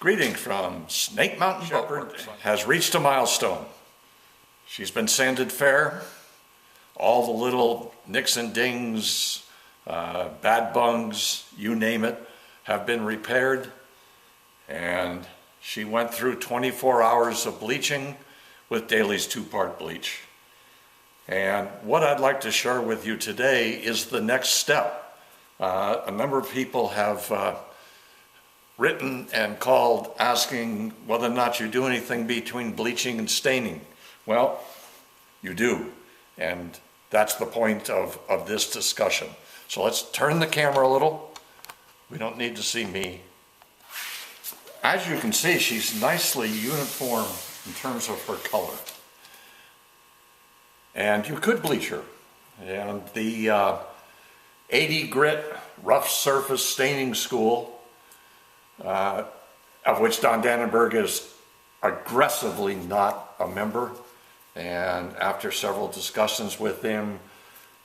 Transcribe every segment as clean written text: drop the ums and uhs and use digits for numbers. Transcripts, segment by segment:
Greetings from Snake Mountain Shepherd has reached a milestone. She's been sanded fair. All the little nicks and dings, bad bungs, you name it, have been repaired. And she went through 24 hours of bleaching with Daly's 2-part bleach. And what I'd like to share with you today is the next step. A number of people have written and called asking whether or not you do anything between bleaching and staining. Well, you do, and that's the point of this discussion. So let's turn the camera a little. We don't need to see me. As you can see, she's nicely uniform in terms of her color. And you could bleach her. And the 80 grit rough surface staining school, of which Don Dannenberg is aggressively not a member. And after several discussions with him,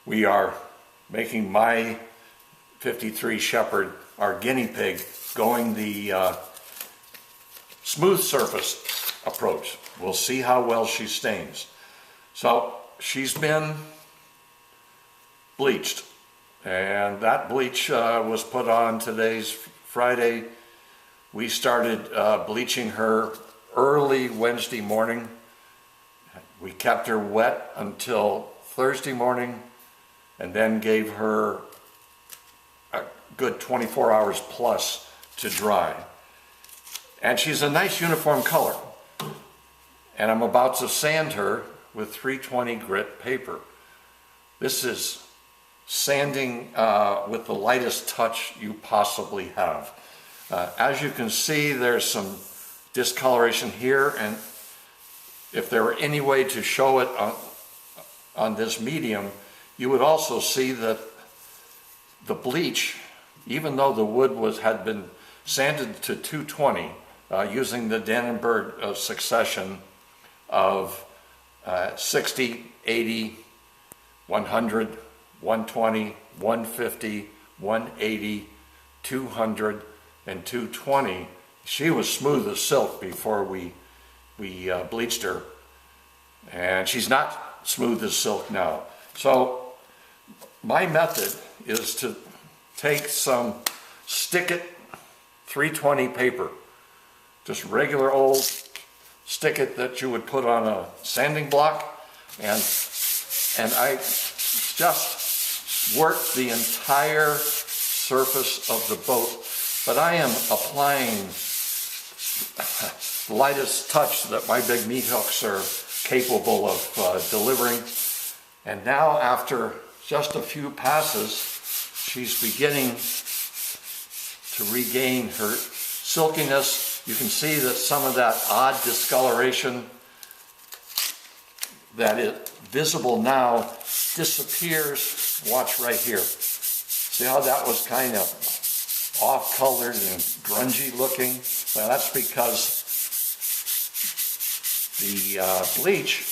we are making my 53 Shepherd our guinea pig, going the smooth surface approach. We'll see how well she stains. So she's been bleached, and that bleach was put on today's Friday. We started bleaching her early Wednesday morning. We kept her wet until Thursday morning and then gave her a good 24 hours plus to dry. And she's a nice uniform color. And I'm about to sand her with 320 grit paper. This is sanding with the lightest touch you possibly have. As you can see, there's some discoloration here, and if there were any way to show it on this medium, you would also see that the bleach, even though the wood had been sanded to 220 using the Dannenberg succession of 60, 80, 100, 120, 150, 180, 200, and 220. She was smooth as silk before we bleached her, and she's not smooth as silk now. So my method is to take some Stick It 320 paper, just regular old Stick It that you would put on a sanding block, and I just work the entire surface of the boat. But I am applying the lightest touch that my big meat hooks are capable of delivering. And now, after just a few passes, she's beginning to regain her silkiness. You can see that some of that odd discoloration that is visible now disappears. Watch right here. See how that was kind of off-colored and grungy looking? Well, that's because the bleach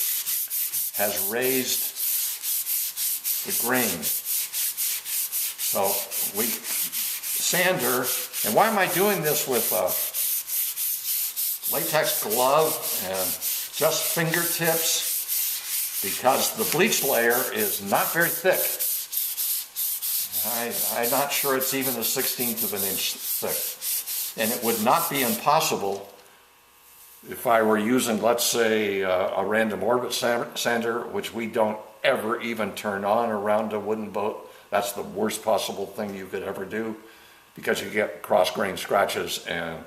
has raised the grain. So we sand her, and why am I doing this with a latex glove and just fingertips? Because the bleach layer is not very thick. I'm not sure it's even a 1/16 of an inch thick. And it would not be impossible if I were using, let's say, a random orbit sander, which we don't ever even turn on around a wooden boat. That's the worst possible thing you could ever do, because you get cross-grain scratches and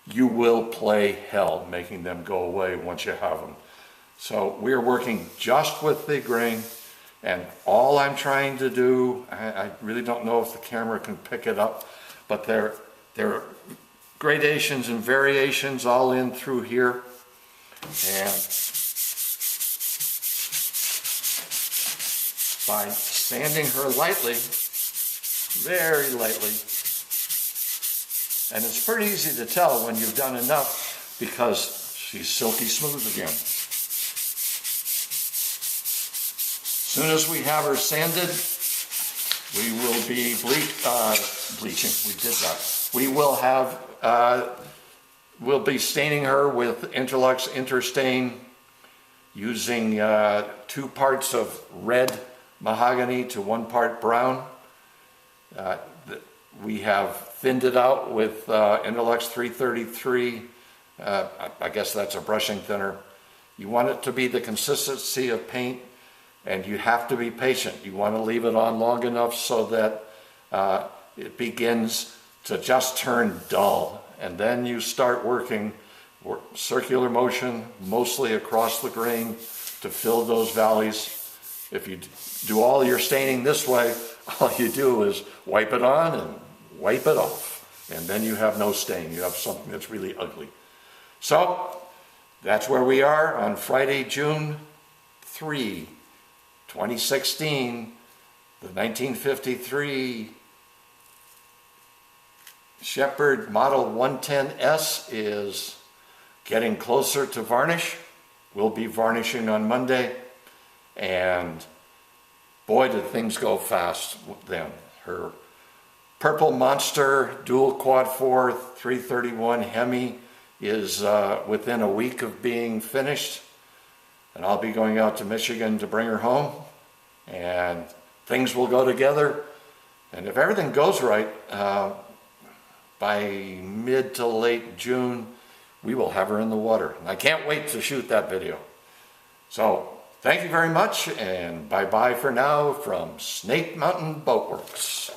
you will play hell making them go away once you have them. So we're working just with the grain. And all I'm trying to do, I really don't know if the camera can pick it up, but there are gradations and variations all in through here. And by sanding her lightly, very lightly, and it's pretty easy to tell when you've done enough because she's silky smooth again. As soon as we have her sanded, we will be bleaching. We did that. We will have we'll be staining her with Interlux Interstain using 2 parts of red mahogany to 1 part brown. We have thinned it out with Interlux 333. I guess that's a brushing thinner. You want it to be the consistency of paint, and you have to be patient. You want to leave it on long enough so that it begins to just turn dull. And then you start working circular motion, mostly across the grain, to fill those valleys. If you do all your staining this way, all you do is wipe it on and wipe it off. And then you have no stain. You have something that's really ugly. So that's where we are on Friday, June 3, 2016. The 1953 Shepherd Model 110S is getting closer to varnish. We'll be varnishing on Monday. And boy, did things go fast then. Her Purple Monster dual quad 4 331 Hemi is within a week of being finished, and I'll be going out to Michigan to bring her home, and things will go together. And if everything goes right, by mid to late June, we will have her in the water. And I can't wait to shoot that video. So thank you very much, and bye-bye for now from Snake Mountain Boatworks.